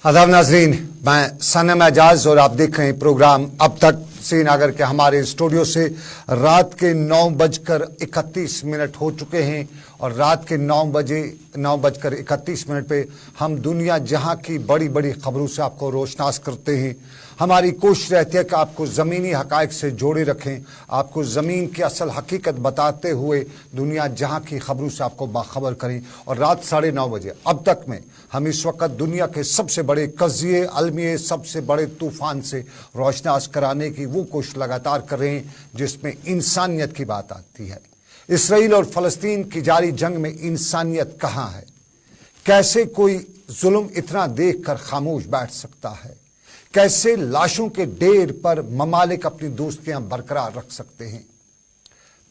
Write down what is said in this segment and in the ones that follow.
आदाब नाजरीन, मैं सनम एजाज और आप देख रहे हैं प्रोग्राम अब तक। श्रीनगर के हमारे स्टूडियो से रात के 9:31 हो चुके हैं और रात के 9:31 पे हम दुनिया जहां की बड़ी बड़ी खबरों से आपको रोशनास करते हैं। हमारी कोशिश रहती है कि आपको ज़मीनी हक़ाइक़ से जोड़े रखें, आपको ज़मीन की असल हकीकत बताते हुए दुनिया जहां की खबरों से आपको बाखबर करें। और रात 9:30 अब तक में हम इस वक्त दुनिया के सबसे बड़े कज़िये अलमिए, सबसे बड़े तूफ़ान से रोशनास कराने की वो कोशिश लगातार कर रहे हैं जिसमें इंसानियत की बात आती है। इसराइल और फ़लस्तीन की जारी जंग में इंसानियत कहाँ है? कैसे कोई जुल्म इतना देख कर खामोश बैठ सकता है? कैसे लाशों के ढेर पर ममालिक अपनी दोस्तियां बरकरार रख सकते हैं?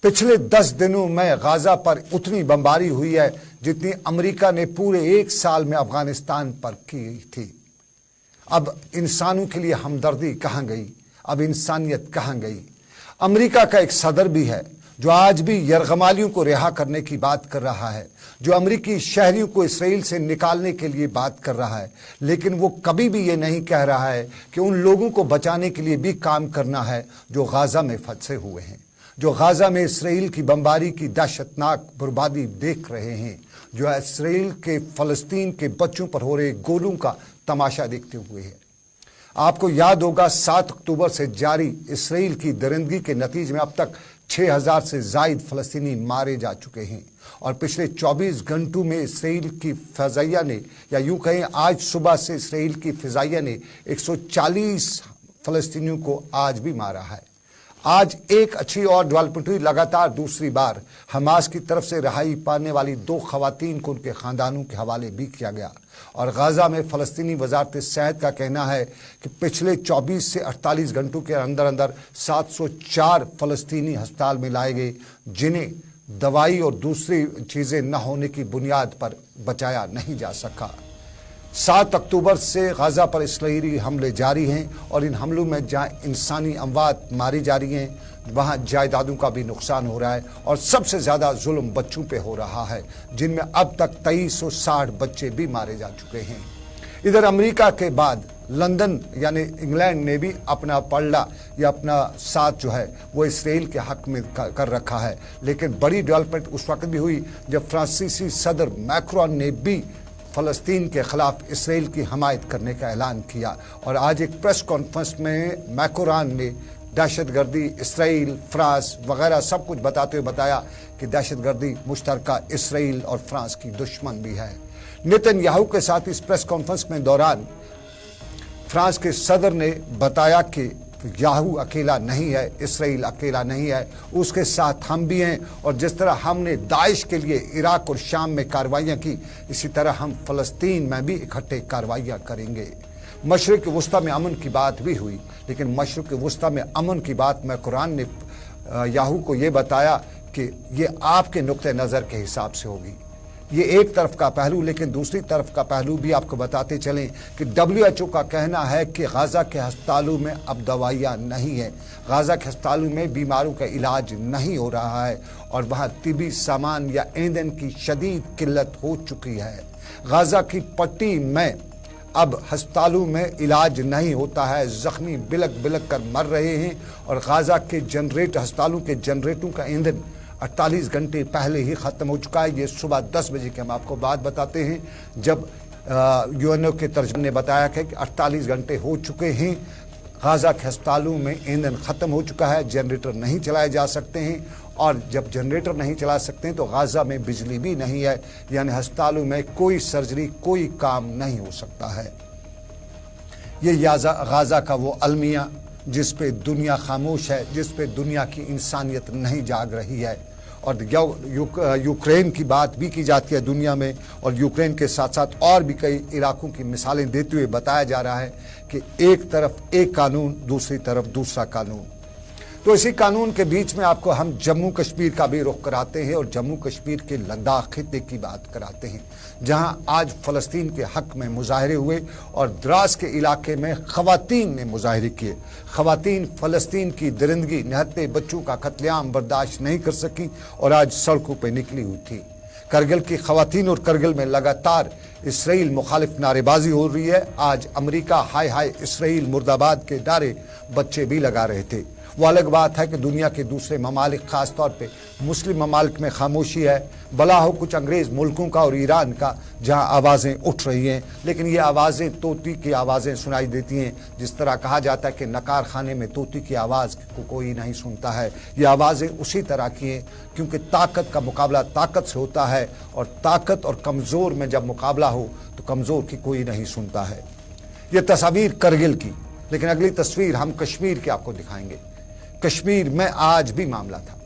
पिछले 10 दिनों में गाजा पर उतनी बमबारी हुई है जितनी अमेरिका ने पूरे 1 साल में अफगानिस्तान पर की थी। अब इंसानों के लिए हमदर्दी कहाँ गई? अब इंसानियत कहाँ गई? अमेरिका का एक सदर भी है जो आज भी यरगमालियों को रिहा करने की बात कर रहा है, जो अमेरिकी शहरियों को इसराइल से निकालने के लिए बात कर रहा है, लेकिन वो कभी भी ये नहीं कह रहा है कि उन लोगों को बचाने के लिए भी काम करना है जो गाजा में फंसे हुए हैं, जो गाजा में इसराइल की बमबारी की दहशतनाक बर्बादी देख रहे हैं, जो इसराइल के फ़लस्तीन के बच्चों पर हो रहे गोलों का तमाशा देखते हुए है। आपको याद होगा 7 अक्टूबर से जारी इसराइल की दरिंदगी के नतीजे में अब तक 6000 से ज़ायद फ़लस्तीनी मारे जा चुके हैं और पिछले 24 घंटों में इसराइल की फ़ज़ाइया ने, या यूँ कहें आज सुबह से इसराइल की फ़ज़ाइया ने 140 फ़लस्तीनियों को आज भी मारा है। आज एक अच्छी और डेवलपमेंट हुई, लगातार दूसरी बार हमास की तरफ से रिहाई पाने वाली 2 ख़वातीन को उनके ख़ानदानों के हवाले भी किया गया। और गाज़ा में फ़लस्तीनी वज़ारत सेहत का कहना है कि पिछले 24 से 48 घंटों के अंदर अंदर 704 फ़लस्तीनी अस्पताल में लाए गए जिन्हें दवाई और दूसरी चीज़ें न होने की बुनियाद पर बचाया नहीं जा सका। 7 अक्टूबर से गाज़ा पर इसराइली हमले जारी हैं और इन हमलों में जहाँ इंसानी अमवात मारी जा रही हैं वहाँ जायदादों का भी नुकसान हो रहा है और सबसे ज़्यादा जुल्म बच्चों पे हो रहा है, जिनमें अब तक 2360 बच्चे भी मारे जा चुके हैं। इधर अमेरिका के बाद लंदन यानी इंग्लैंड ने भी अपना पलड़ा या अपना साथ जो है वो इसराइल के हक में कर रखा है। लेकिन बड़ी डेवलपमेंट उस वक्त भी हुई जब फ्रांसीसी सदर मैक्रोन ने भी फ़लस्तीन के ख़िलाफ़ इसराइल की हमायत करने का ऐलान किया। और आज एक प्रेस कॉन्फ्रेंस में मैक्रोन ने दहशतगर्दी इसराइल, फ्रांस वगैरह सब कुछ बताते हुए बताया कि दहशतगर्दी मुश्तरका इसराइल और फ्रांस की दुश्मन भी है। नेतन्याहू के साथ इस प्रेस कॉन्फ्रेंस में दौरान फ्रांस के सदर ने बताया कि याहू अकेला नहीं है, इसराइल अकेला नहीं है, उसके साथ हम भी हैं और जिस तरह हमने दाइश के लिए इराक और शाम में कार्रवाइयाँ की, इसी तरह हम फ़लस्तीन में भी इकट्ठे कार्रवाइयाँ करेंगे। मशरिक़ वुस्ता में अमन की बात भी हुई, लेकिन मशरिक़ वुस्ता में अमन की बात में कुरान ने याहू को ये बताया कि ये आपके नुक्ते नज़र के हिसाब से होगी। ये एक तरफ का पहलू, लेकिन दूसरी तरफ का पहलू भी आपको बताते चलें कि WHO का कहना है कि गाज़ा के अस्पतालों में अब दवाइयाँ नहीं है, गाज़ा के अस्पतालों में बीमारों का इलाज नहीं हो रहा है और वहाँ तिबी सामान या ईंधन की शदीद किल्लत हो चुकी है। गाज़ा की पट्टी में अब अस्पतालों में इलाज नहीं होता है, ज़ख्मी बिलक बिलक कर मर रहे हैं और गाज़ा के अस्पतालों के जनरेटरों का ईंधन 48 घंटे पहले ही ख़त्म हो चुका है। ये सुबह 10 बजे की हम आपको बात बताते हैं जब UNO के तर्जुमे ने बताया कि 48 घंटे हो चुके हैं, गाज़ा के अस्पतालों में ईंधन ख़त्म हो चुका है, जनरेटर नहीं चलाए जा सकते हैं और जब जनरेटर नहीं चला सकते हैं तो गाज़ा में बिजली भी नहीं है, यानी अस्पतालों में कोई सर्जरी, कोई काम नहीं हो सकता है। ये गाज़ा का वो अलमिया जिस पे दुनिया खामोश है, जिस पे दुनिया की इंसानियत नहीं जाग रही है। और यूक्रेन की बात भी की जाती है दुनिया में और यूक्रेन के साथ साथ और भी कई इलाकों की मिसालें देते हुए बताया जा रहा है कि एक तरफ एक कानून, दूसरी तरफ दूसरा कानून। तो इसी कानून के बीच में आपको हम जम्मू कश्मीर का भी रुख कराते हैं और जम्मू कश्मीर के लद्दाख खित्ते की बात कराते हैं, जहां आज फ़लस्तीन के हक़ में मुजाहरे हुए और द्रास के इलाके में ख़वातीन ने मुजाहरे किए। ख़वातीन फ़लस्तीन की दरिंदगी, निहत्ते बच्चों का कत्लेआम बर्दाश्त नहीं कर सकी और आज सड़कों पर निकली हुई थी। करगिल की खवातीन और करगिल में लगातार इसराइल मुखालिफ नारेबाजी हो रही है। आज अमेरिका हाय हाय इसराइल मुर्दाबाद के नारे बच्चे भी लगा रहे थे। वो अलग बात है कि दुनिया के दूसरे ममालिक, खास तौर पे मुस्लिम ममालिक में खामोशी है, भला हो कुछ अंग्रेज मुल्कों का और ईरान का, जहां आवाज़ें उठ रही हैं, लेकिन ये आवाज़ें तोती की आवाज़ें सुनाई देती हैं। जिस तरह कहा जाता है कि नकार खाने में तोती की आवाज़ को कोई नहीं सुनता है, ये आवाज़ें उसी तरह की हैं, क्योंकि ताकत का मुकाबला ताकत से होता है, और ताकत और कमज़ोर में जब मुकाबला हो तो कमज़ोर की कोई नहीं सुनता है। ये तस्वीर करगिल की, लेकिन अगली तस्वीर हम कश्मीर की आपको दिखाएंगे। कश्मीर में आज भी मामला था।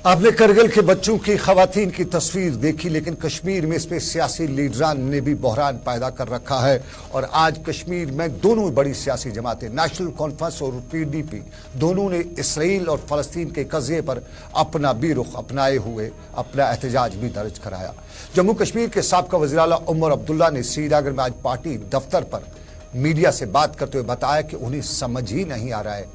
आपने करगिल के बच्चों की, खवातीन की तस्वीर देखी, लेकिन कश्मीर में इस पे सियासी लीडरान ने भी बहरान पैदा कर रखा है। और आज कश्मीर में दोनों बड़ी सियासी जमातें, नेशनल कॉन्फ्रेंस और PDP, दोनों ने इसराइल और फलस्तीन के कब्जे पर अपना भी रुख अपनाए हुए अपना एहतजाज भी दर्ज कराया। जम्मू कश्मीर के साबका वज़ीर आला उमर अब्दुल्ला ने श्रीनगर में आज पार्टी दफ्तर पर मीडिया से बात करते हुए बताया कि उन्हें समझ ही नहीं आ रहा है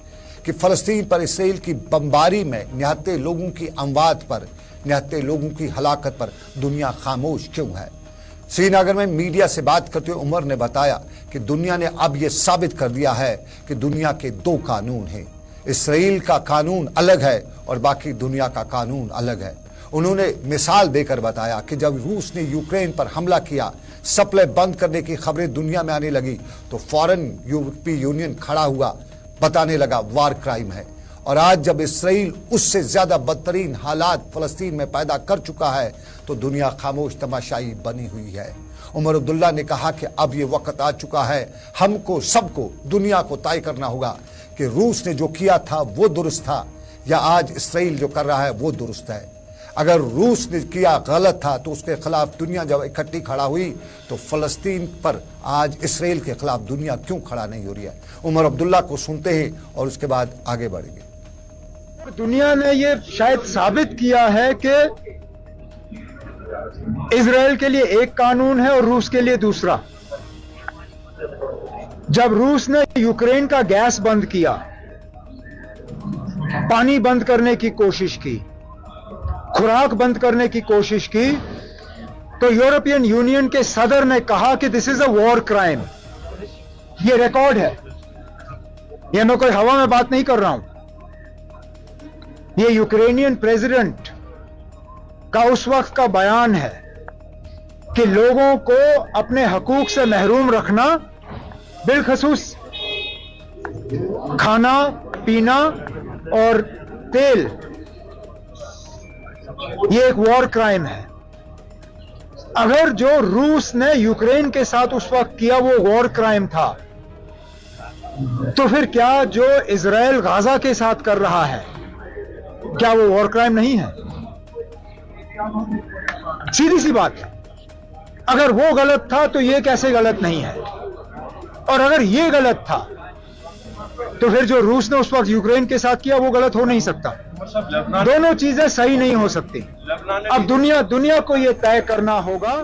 कि फलस्तीन पर इसराइल की बमबारी में निहत्ते लोगों की अमवात पर, निहत्ते लोगों की हलाकत पर दुनिया खामोश क्यों है। श्रीनगर में मीडिया से बात करते हुए उमर ने बताया कि दुनिया ने अब यह साबित कर दिया है कि दुनिया के दो कानून हैं, इसराइल का कानून अलग है और बाकी दुनिया का कानून अलग है। उन्होंने मिसाल देकर बताया कि जब रूस ने यूक्रेन पर हमला किया, सप्लाई बंद करने की खबरें दुनिया में आने लगी, तो फौरन यूरोपीय यूनियन खड़ा हुआ, बताने लगा वार क्राइम है। और आज जब इसराइल उससे ज्यादा बदतरीन हालात फलस्तीन में पैदा कर चुका है, तो दुनिया खामोश तमाशाई बनी हुई है। उमर अब्दुल्ला ने कहा कि अब ये वक्त आ चुका है, हमको सबको दुनिया को तय करना होगा कि रूस ने जो किया था वो दुरुस्त था, या आज इसराइल जो कर रहा है वो दुरुस्त है। अगर रूस ने किया गलत था तो उसके खिलाफ दुनिया जब इकट्ठी खड़ा हुई, तो फलस्तीन पर आज इसराइल के खिलाफ दुनिया क्यों खड़ा नहीं हो रही है। उमर अब्दुल्ला को सुनते हैं और उसके बाद आगे बढ़ेंगे। दुनिया ने ये शायद साबित किया है कि इजराइल के लिए एक कानून है और रूस के लिए दूसरा। जब रूस ने यूक्रेन का गैस बंद किया, पानी बंद करने की कोशिश की, खुराक बंद करने की कोशिश की, तो यूरोपियन यूनियन के सदर ने कहा कि this is a war crime. ये रिकॉर्ड है, ये मैं कोई हवा में बात नहीं कर रहा हूं। ये यूक्रेनियन प्रेसिडेंट का उस वक्त का बयान है कि लोगों को अपने हकूक से महरूम रखना, बिलखसूस खाना पीना और तेल, ये एक वॉर क्राइम है। अगर जो रूस ने यूक्रेन के साथ उस वक्त किया वो वॉर क्राइम था, तो फिर क्या जो इजराइल गाजा के साथ कर रहा है, क्या वो वॉर क्राइम नहीं है? सीधी सी बात है। अगर वो गलत था तो ये कैसे गलत नहीं है? और अगर ये गलत था तो फिर जो रूस ने उस वक्त यूक्रेन के साथ किया वो गलत हो नहीं सकता। दोनों चीजें सही नहीं हो सकती। अब दुनिया को ये तय करना होगा।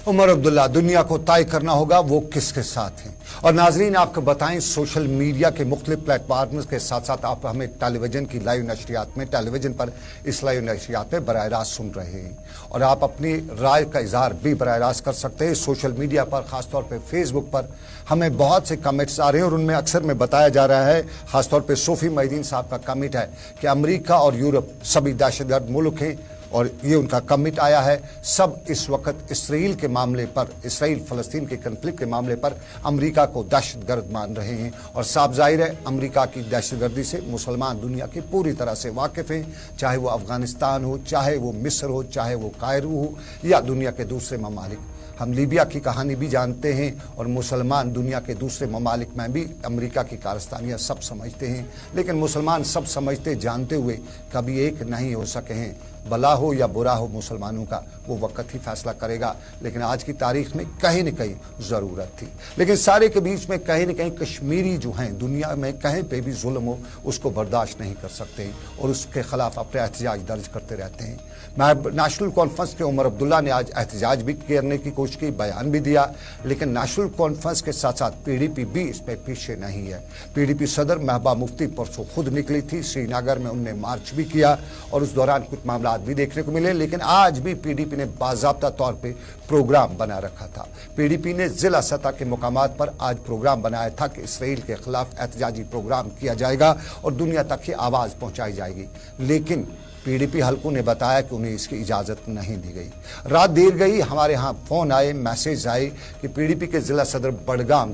उमर अब्दुल्ला, दुनिया को तय करना होगा वो किसके साथ हैं। और नाजरीन, आपको बताएं, सोशल मीडिया के मुख्तलिफ प्लेटफॉर्म के साथ साथ आप हमें टेलीविजन की लाइव नशरियात में, टेलीविजन पर इस लाइव नशरियात में बराह रास्त सुन रहे हैं, और आप अपनी राय का इजहार भी बराह रास्त कर सकते हैं सोशल मीडिया पर। खासतौर पर फेसबुक पर हमें बहुत से कमेंट्स आ रहे हैं और उनमें अक्सर में बताया जा रहा है, खासतौर पर सोफी मोहिद्दीन साहब का कमेंट है कि अमेरिका और यूरोप सभी दहशतगर्द मुल्क हैं, और ये उनका कमिट आया है। सब इस वक्त इसराइल के मामले पर, इसराइल फलस्तीन के कन्फ्लिक्ट के मामले पर अमेरिका को दहशतगर्द मान रहे हैं, और साफ जाहिर है अमेरिका की दहशतगर्दी से मुसलमान दुनिया की पूरी तरह से वाकिफ़ हैं, चाहे वो अफगानिस्तान हो, चाहे वो मिस्र हो, चाहे वो कायरो हो, या दुनिया के दूसरे ममालिक। हम लीबिया की कहानी भी जानते हैं, और मुसलमान दुनिया के दूसरे ममालिक में भी अमेरिका की कारस्तानियाँ सब समझते हैं, लेकिन मुसलमान सब समझते जानते हुए कभी एक नहीं हो सके हैं। भला हो या बुरा हो मुसलमानों का वो वक्त ही फैसला करेगा, लेकिन आज की तारीख में कहीं न कहीं ज़रूरत थी। लेकिन सारे के बीच में कहीं न कहीं कश्मीरी जो हैं दुनिया में कहीं पे भी जुल्म हो उसको बर्दाश्त नहीं कर सकते और उसके खिलाफ अपने एहतजाज दर्ज करते रहते हैं। नेशनल कॉन्फ्रेंस के उमर अब्दुल्ला ने आज एहतजाज भी करने की कोशिश की, बयान भी दिया, लेकिन नेशनल कॉन्फ्रेंस के साथ साथ पीडीपी भी इसमें पीछे नहीं है। पीडीपी सदर महबूबा मुफ्ती परसों खुद निकली थी, श्रीनगर में उनने मार्च भी किया और उस दौरान कुछ मामला भी देखने को मिले, लेकिन आज भी पीडीपी ने बाज़ाब्ता तौर पे प्रोग्राम बना रखा था। पीडीपी ने जिला सतह के मुकामात पर आज प्रोग्राम बनाया था कि इसराइल के खिलाफ एहतजाजी प्रोग्राम किया जाएगा और दुनिया तक ही आवाज़ पहुंचाई जाएगी, लेकिन पीडीपी हलकों ने बताया कि उन्हें इसकी इजाज़त नहीं दी गई। रात देर गई, हमारे यहाँ फ़ोन आए, मैसेज आए कि पीडीपी के ज़िला सदर बडगाम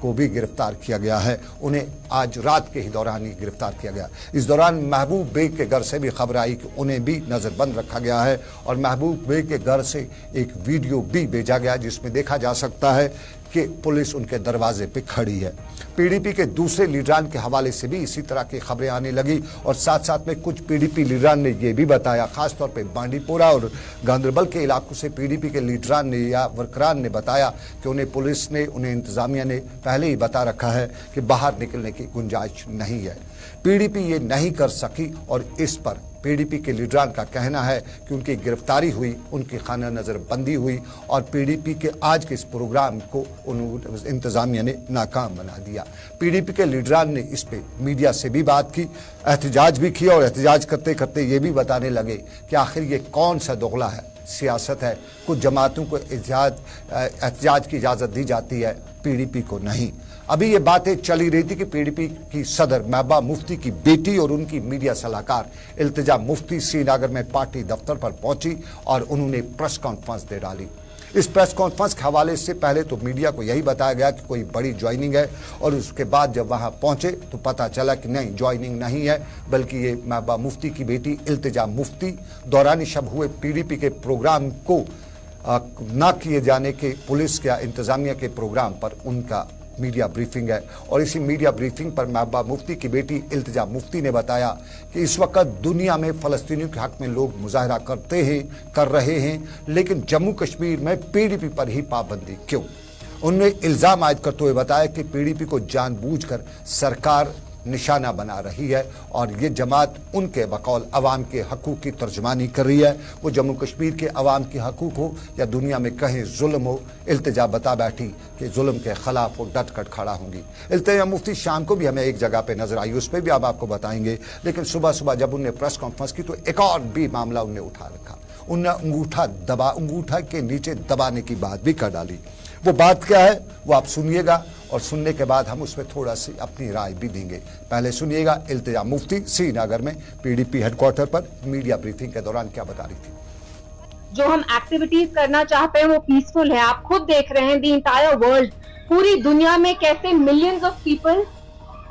को भी गिरफ्तार किया गया है। उन्हें आज रात के ही दौरान ही गिरफ्तार किया गया। इस दौरान महबूब बेग के घर से भी खबर आई कि उन्हें भी नज़रबंद रखा गया है और महबूब बेग के घर से एक वीडियो भी भेजा गया जिसमें देखा जा सकता है कि पुलिस उनके दरवाजे पे खड़ी है। पीडीपी के दूसरे लीडरान के हवाले से भी इसी तरह की खबरें आने लगी और साथ साथ में कुछ पीडीपी लीडरान ने यह भी बताया, खासतौर पे बांडीपोरा और गांदरबल के इलाकों से पीडीपी के लीडरान ने या वर्करान ने बताया कि उन्हें पुलिस ने, उन्हें इंतजामिया ने पहले ही बता रखा है कि बाहर निकलने की गुंजाइश नहीं है। पीडीपी ये नहीं कर सकी और इस पर पीडीपी के लीडरान का कहना है कि उनकी गिरफ्तारी हुई, उनकी खाना नज़रबंदी हुई और पीडीपी के आज के इस प्रोग्राम को इंतजामिया ने नाकाम बना दिया। पीडीपी के लीडरान ने इस पे मीडिया से भी बात की, एहतजाज भी किया और एहतजाज करते करते ये भी बताने लगे कि आखिर ये कौन सा दोगला है, सियासत है। कुछ जमातों को एहतजाज की इजाज़त दी जाती है, पीडीपी को नहीं। अभी ये बातें चली रही थी कि पीडीपी की सदर महबूबा मुफ्ती की बेटी और उनकी मीडिया सलाहकार इल्तिजा मुफ्ती श्रीनगर में पार्टी दफ्तर पर पहुंची और उन्होंने प्रेस कॉन्फ्रेंस दे डाली। इस प्रेस कॉन्फ्रेंस के हवाले से पहले तो मीडिया को यही बताया गया कि कोई बड़ी ज्वाइनिंग है और उसके बाद जब वहां पहुंचे तो पता चला कि नहीं, ज्वाइनिंग नहीं है, बल्कि ये महबूबा मुफ्ती की बेटी इल्तिजा मुफ्ती दौरान शब हुए पीडीपी के प्रोग्राम को ना किए जाने के पुलिस या इंतजामिया के प्रोग्राम पर उनका मीडिया ब्रीफिंग है। और इसी मीडिया ब्रीफिंग पर महबूबा मुफ्ती की बेटी इल्तिजा मुफ्ती ने बताया कि इस वक्त दुनिया में फ़लस्तीनियों के हक़ में लोग मुजाहरा कर रहे हैं, लेकिन जम्मू कश्मीर में पीडीपी पर ही पाबंदी क्यों। उन्होंने इल्ज़ाम आयद करते हुए बताया कि पीडीपी को जानबूझकर सरकार निशाना बना रही है और ये जमात उनके बकौल अवाम के हकूक़ की तर्जमानी कर रही है। वो जम्मू कश्मीर के अवाम के हकूक़ हो या दुनिया में कहीं जुल्म हो, इल्तिजा बता बैठी कि जुल्म के खिलाफ वो डट कर खड़ा होंगी। इल्तिजा मुफ्ती शाम को भी हमें एक जगह पे नजर आई, उस पर भी हम आपको बताएंगे, लेकिन सुबह सुबह जब उन्होंने प्रेस कॉन्फ्रेंस की तो एक और भी मामला उनने उठा रखा। उन्होंने अंगूठा के नीचे दबाने की बात भी कर डाली। वो बात क्या है वो आप सुनिएगा और सुनने के बाद हम उसमें थोड़ा सी अपनी राय भी देंगे। पहले सुनिएगा इल्तिजा मुफ्ती श्रीनगर में पीडीपी हेडक्वार्टर पर मीडिया ब्रीफिंग के दौरान क्या बता रही थी। जो हम एक्टिविटीज करना चाहते हैं वो पीसफुल है। आप खुद देख रहे हैं द इंटायर वर्ल्ड, पूरी दुनिया में कैसे millions of people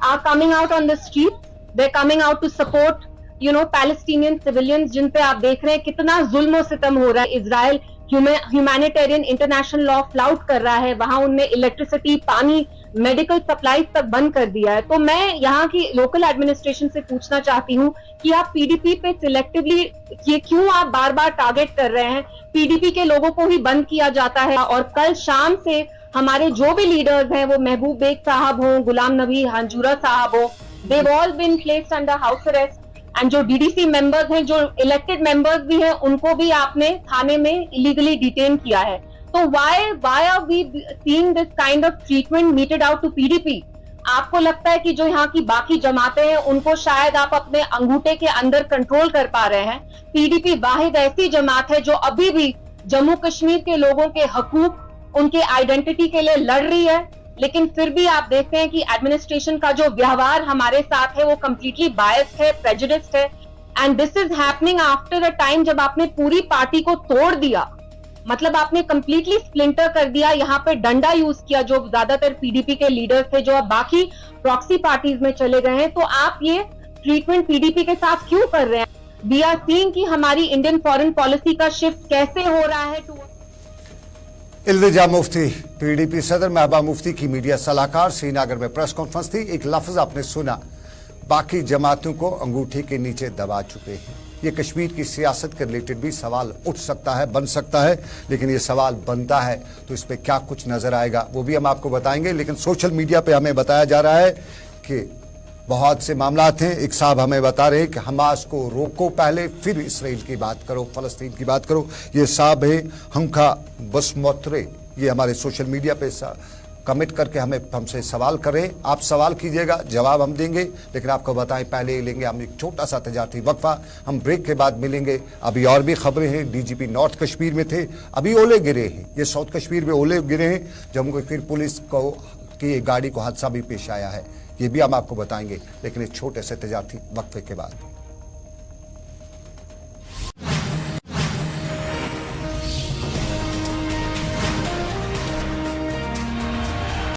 are coming out on the street, they coming out to support Palestinian civilians, जिन पे आप देख रहे हैं कितना जुल्म और सितम हो रहा है। Israel humanitarian international law flout कर रहा है, वहां उनने इलेक्ट्रिसिटी, पानी, मेडिकल सप्लाईज तक बंद कर दिया है। तो मैं यहाँ की लोकल एडमिनिस्ट्रेशन से पूछना चाहती हूँ कि आप पीडीपी पे सिलेक्टिवली ये क्यों आप बार बार टारगेट कर रहे हैं। पीडीपी के लोगों को ही बंद किया जाता है और कल शाम से हमारे जो भी लीडर्स हैं, वो महबूब बेग साहब हो, गुलाम नबी हंजूरा साहब हो, they all been placed under house arrest and जो डीडीसी मेंबर्स हैं, जो इलेक्टेड मेंबर्स भी हैं, उनको भी आपने थाने में इलीगली डिटेन किया है। तो why are we seeing this kind of treatment meted out to PDP? आपको लगता है कि जो यहाँ की बाकी जमातें हैं उनको शायद आप अपने अंगूठे के अंदर कंट्रोल कर पा रहे हैं। पीडीपी वाहिद ऐसी जमात है जो अभी भी जम्मू कश्मीर के लोगों के हकूक, उनके आइडेंटिटी के लिए लड़ रही है, लेकिन फिर भी आप देखते हैं कि एडमिनिस्ट्रेशन का जो व्यवहार हमारे साथ है वो कंप्लीटली बायस्ड है, प्रेजुडिस्ड है। And this is happening after a time जब आपने पूरी पार्टी को तोड़ दिया, मतलब आपने कंप्लीटली स्प्लिंटर कर दिया, यहाँ पे डंडा यूज किया जो ज्यादातर पीडीपी के लीडर्स थे जो अब बाकी प्रॉक्सी पार्टीज में चले गए हैं। तो आप ये ट्रीटमेंट पीडीपी के साथ क्यों कर रहे हैं? वी आर सीइंग कि हमारी इंडियन फॉरेन पॉलिसी का शिफ्ट कैसे हो रहा है। इल्तिजा मुफ्ती, पीडीपी सदर महबूबा मुफ्ती की मीडिया सलाहकार श्रीनगर में प्रेस कॉन्फ्रेंस थी। एक लफ्ज आपने सुना, बाकी जमातों को अंगूठे के नीचे दबा चुके हैं। ये कश्मीर की सियासत के रिलेटेड भी सवाल उठ सकता है, बन सकता है। लेकिन ये सवाल बनता है तो इस पर क्या कुछ नजर आएगा वो भी हम आपको बताएंगे। लेकिन सोशल मीडिया पे हमें बताया जा रहा है कि बहुत से मामलात हैं। एक साहब हमें बता रहे हैं कि हमास को रोको पहले, फिर इसराइल की बात करो, फलस्तीन की बात करो। ये साहब है हमखा बसमोत्रे, ये हमारे सोशल मीडिया पे कमेंट करके हमसे सवाल करें। आप सवाल कीजिएगा, जवाब हम देंगे। लेकिन आपको बताएं, पहले लेंगे हम एक छोटा सा तजारती वक्फा, हम ब्रेक के बाद मिलेंगे। अभी और भी खबरें हैं। डीजीपी नॉर्थ कश्मीर में थे, अभी ओले गिरे हैं। ये साउथ कश्मीर में ओले गिरे हैं। जम्मू कश्मीर पुलिस को की गाड़ी को हादसा भी पेश आया है, ये भी हम आपको बताएंगे। लेकिन एक छोटे से तजारती वक्फे के बाद।